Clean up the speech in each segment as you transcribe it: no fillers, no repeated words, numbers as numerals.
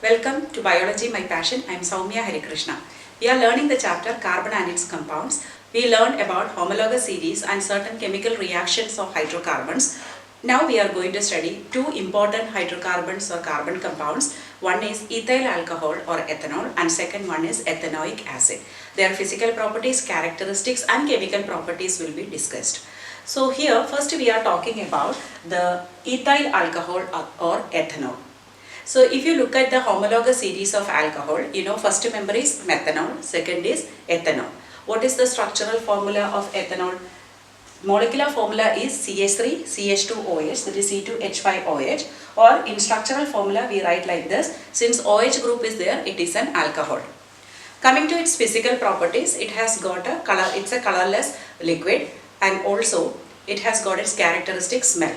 Welcome to Biology My Passion. I am Soumya Harikrishna. We are learning the chapter Carbon and its compounds. We learned about homologous series and certain chemical reactions of hydrocarbons. Now we are going to study two important hydrocarbons or carbon compounds. One is ethyl alcohol or ethanol and second one is ethanoic acid. Their physical properties, characteristics and chemical properties will be discussed. So here first we are talking about the ethyl alcohol or ethanol. So if you look at the homologous series of alcohol, first member is methanol, second is ethanol. What is the structural formula of ethanol? Molecular formula is CH3, CH2OH, that is C2H5OH, or in structural formula we write like this. Since OH group is there, it is an alcohol. Coming to its physical properties, it has got a color, it's a colorless liquid, and also it has got its characteristic smell.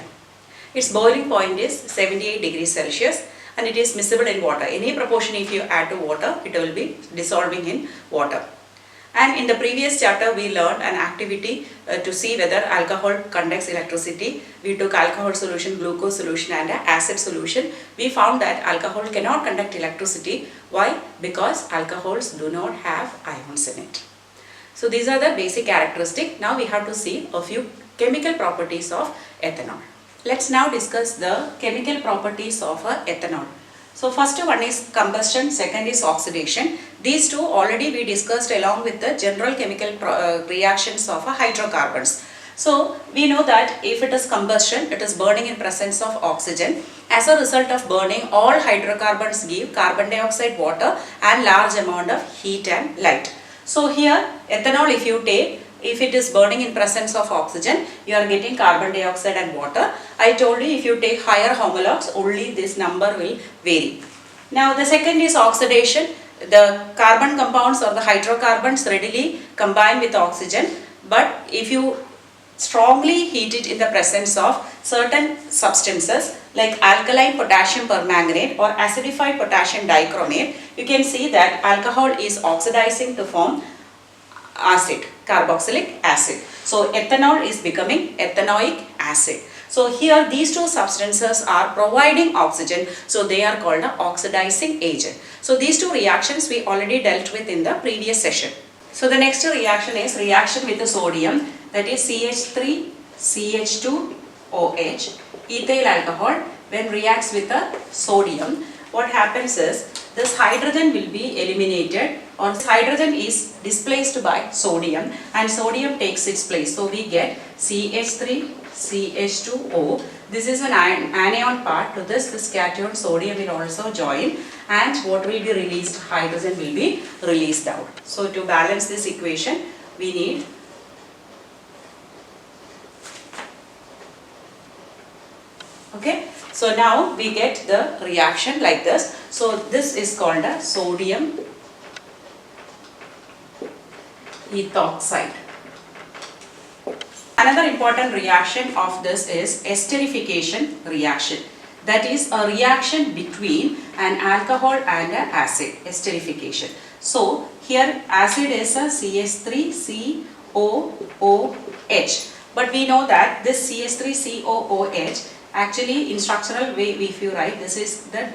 Its boiling point is 78 degrees Celsius. And it is miscible in water. Any proportion if you add to water, it will be dissolving in water. And in the previous chapter, we learned an activity to see whether alcohol conducts electricity. We took alcohol solution, glucose solution and acid solution. We found that alcohol cannot conduct electricity. Why? Because alcohols do not have ions in it. So these are the basic characteristics. Now we have to see a few chemical properties of ethanol. Let's now discuss the chemical properties of ethanol. So first one is combustion, second is oxidation. These two already we discussed along with the general chemical reactions of hydrocarbons. So we know that if it is combustion, it is burning in presence of oxygen. As a result of burning, all hydrocarbons give carbon dioxide, water and large amount of heat and light. So here ethanol if you take, if it is burning in presence of oxygen, you are getting carbon dioxide and water. I told you if you take higher homologs, only this number will vary. Now the second is oxidation. The carbon compounds or the hydrocarbons readily combine with oxygen, but if you strongly heat it in the presence of certain substances like alkaline potassium permanganate or acidified potassium dichromate, you can see that alcohol is oxidizing to form acid, carboxylic acid. So ethanol is becoming ethanoic acid. So here these two substances are providing oxygen, so they are called an oxidizing agent. So these two reactions we already dealt with in the previous session. So the next reaction is reaction with the sodium, that is CH3, CH2OH, ethyl alcohol. When reacts with the sodium, what happens is this hydrogen will be eliminated, or this hydrogen is displaced by sodium and sodium takes its place. So we get CH3, CH2O. This is an anion part. To this cation sodium will also join, and what will be released? Hydrogen will be released out. So to balance this equation, we need So now we get the reaction like this. So this is called a sodium ethoxide. Another important reaction of this is esterification reaction. That is a reaction between an alcohol and an acid, esterification. So here acid is a CH3COOH. But we know that this CH3COOH actually in structural way, if you write, this is the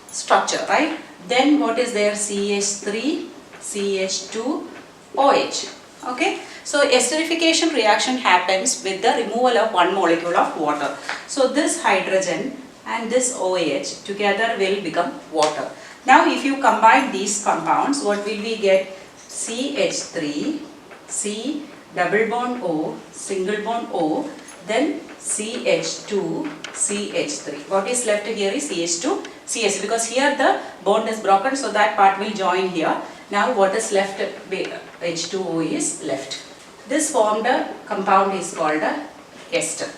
structure, right? Then what is there? CH3, CH2OH. Okay. So esterification reaction happens with the removal of one molecule of water. So this hydrogen and this OH together will become water. Now if you combine these compounds, what will we get? CH3, C double bond O, single bond O, then CH2, CH3. What is left here is CH2, CH, because here the bond is broken, so that part will join here. Now what is left? H2O is left. This formed a compound is called a ester.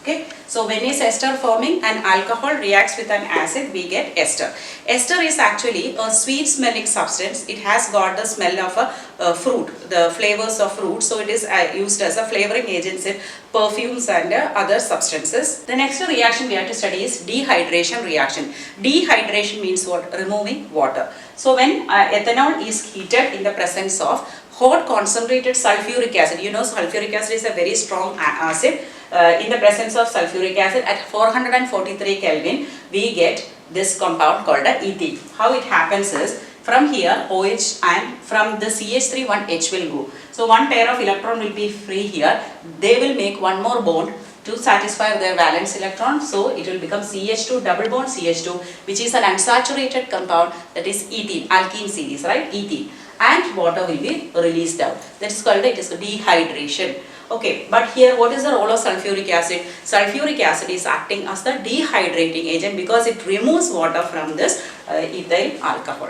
Okay. So when is ester forming? An alcohol reacts with an acid, we get ester. Ester is actually a sweet smelling substance. It has got the smell of a fruit, the flavors of fruit. So it is used as a flavoring agent in perfumes and other substances. The next reaction we have to study is dehydration reaction. Dehydration means what? Removing water. So when ethanol is heated in the presence of hot concentrated sulfuric acid, sulfuric acid is a very strong acid. In the presence of sulfuric acid at 443 Kelvin, we get this compound called a ethene. How it happens is, from here OH and from the CH3 one H will go. So one pair of electron will be free here. They will make one more bond to satisfy their valence electron. So it will become CH2 double bond CH2, which is an unsaturated compound, that is ethene, alkene series, right? Ethene. And water will be released out. That's called dehydration. Okay, but here what is the role of sulfuric acid? Sulfuric acid is acting as the dehydrating agent because it removes water from this ethyl alcohol.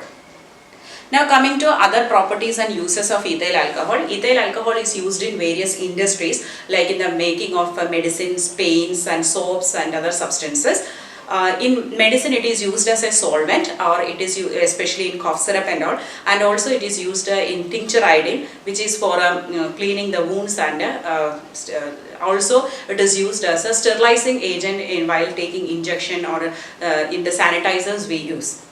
Now coming to other properties and uses of ethyl alcohol. Ethyl alcohol is used in various industries, like in the making of medicines, paints and soaps and other substances. In medicine it is used as a solvent, or it is used especially in cough syrup and all, and also it is used in tincture iodine, which is for cleaning the wounds, and also it is used as a sterilizing agent while taking injection, or in the sanitizers we use.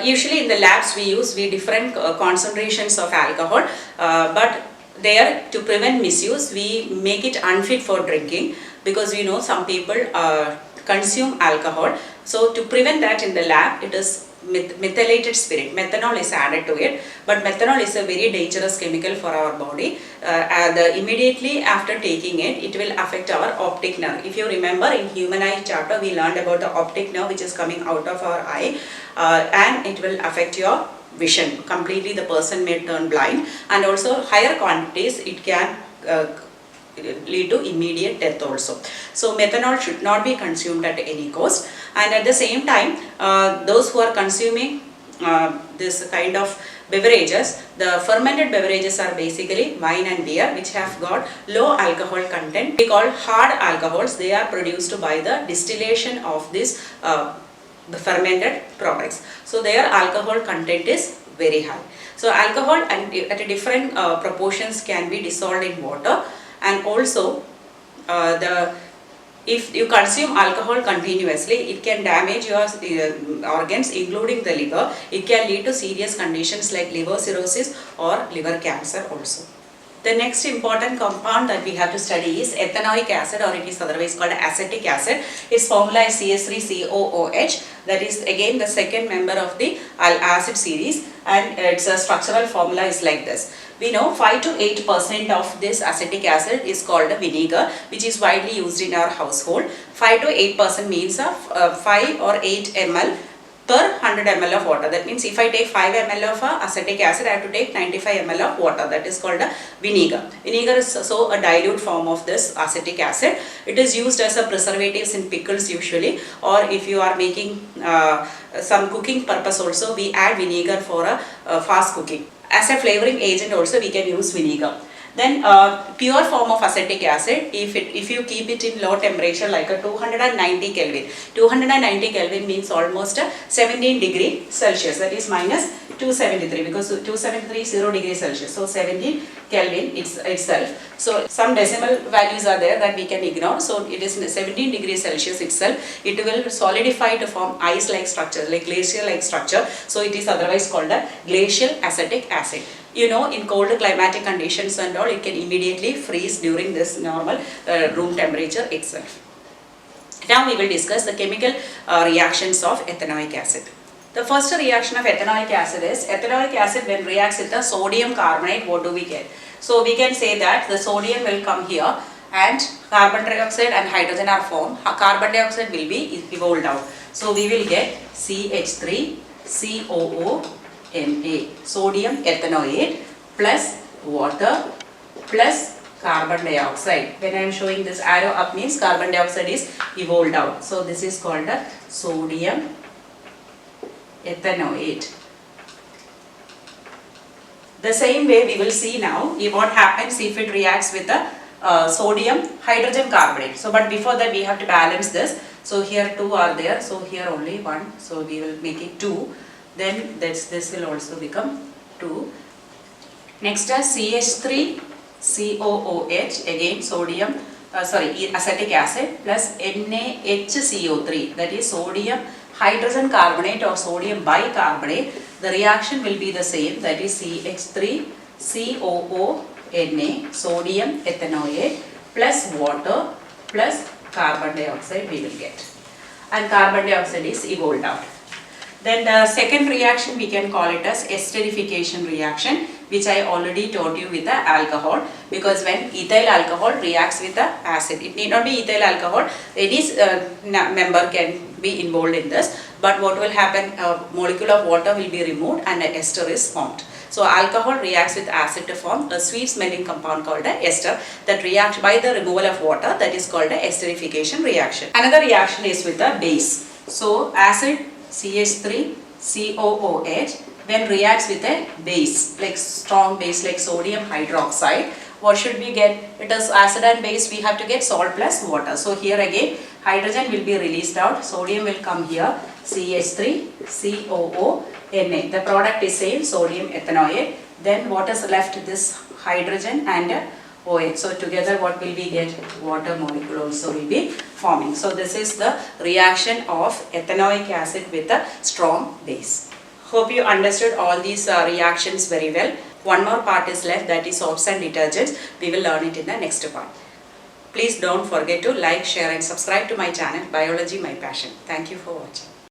Usually in the labs we use different concentrations of alcohol, but there, to prevent misuse, we make it unfit for drinking, because we know some people consume alcohol. So to prevent that in the lab, it is methylated spirit. Methanol is added to it, but methanol is a very dangerous chemical for our body. Immediately after taking it, it will affect our optic nerve. If you remember, in human eye chapter we learned about the optic nerve, which is coming out of our eye, and it will affect your vision completely. The person may turn blind, and also higher quantities it can lead to immediate death also. So methanol should not be consumed at any cost. And at the same time, those who are consuming this kind of beverages, the fermented beverages are basically wine and beer, which have got low alcohol content. We call hard alcohols. They are produced by the distillation of this the fermented products. So their alcohol content is very high. So alcohol and at a different proportions can be dissolved in water. And also if you consume alcohol continuously, it can damage your organs, including the liver. It can lead to serious conditions like liver cirrhosis or liver cancer also. The next important compound that we have to study is ethanoic acid, or it is otherwise called acetic acid. Its formula is CH3COOH. That is again the second member of the acid series, and its structural formula is like this. We know 5 to 8% of this acetic acid is called vinegar, which is widely used in our household. 5 to 8% means of 5 or 8 ml per 100 ml of water. That means if I take 5 ml of acetic acid, I have to take 95 ml of water. That is called a vinegar. Vinegar is so a dilute form of this acetic acid. It is used as a preservatives in pickles usually, or if you are making some cooking purpose also, we add vinegar for a fast cooking. As a flavoring agent also we can use vinegar. Then pure form of acetic acid, if you keep it in low temperature like a 290 Kelvin. 290 Kelvin means almost 17 degree Celsius, that is minus 273, because 273 is 0 degree Celsius. So 17 Kelvin itself. So some decimal values are there that we can ignore. So it is 17 degrees Celsius itself. It will solidify to form ice-like structure, like glacier-like structure. So it is otherwise called a glacial acetic acid. You know, in cold climatic conditions and all, it can immediately freeze during this normal room temperature itself. Now we will discuss the chemical reactions of ethanoic acid. The first reaction of ethanoic acid is, ethanoic acid when reacts with the sodium carbonate, what do we get? So we can say that the sodium will come here and carbon dioxide and hydrogen are formed. Carbon dioxide will be evolved out. So we will get CH3COO Na, sodium ethanoate, plus water plus carbon dioxide. When I am showing this arrow up means carbon dioxide is evolved out. So this is called a sodium ethanoate. The same way we will see now what happens if it reacts with the sodium hydrogen carbonate. So but before that we have to balance this. So here 2 are there, so here only 1. So we will make it 2. Then this will also become 2. Next is CH3COOH, again sodium, acetic acid, plus NaHCO3, that is sodium hydrogen carbonate or sodium bicarbonate. The reaction will be the same, that is CH3COO Na, sodium ethanoate, plus water plus carbon dioxide we will get. and carbon dioxide is evolved out. Then the second reaction we can call it as esterification reaction, which I already told you with the alcohol, because when ethyl alcohol reacts with the acid, it need not be ethyl alcohol, any member can be involved in this, but what will happen, a molecule of water will be removed and an ester is formed. So alcohol reacts with acid to form a sweet smelling compound called a ester that reacts by the removal of water, that is called a esterification reaction. Another reaction is with the base. So acid CH3 COOH when reacts with a base, like strong base like sodium hydroxide, what should we get? It is acid and base, we have to get salt plus water. So here again hydrogen will be released out, sodium will come here, CH3 COO Na. The product is same, sodium ethanoate. Then what is left? This hydrogen and OH. So together what will we get? Water molecule also will be forming. So this is the reaction of ethanoic acid with a strong base. Hope you understood all these reactions very well. One more part is left, that is soaps and detergents. We will learn it in the next part. Please don't forget to like, share and subscribe to my channel Biology My Passion. Thank you for watching.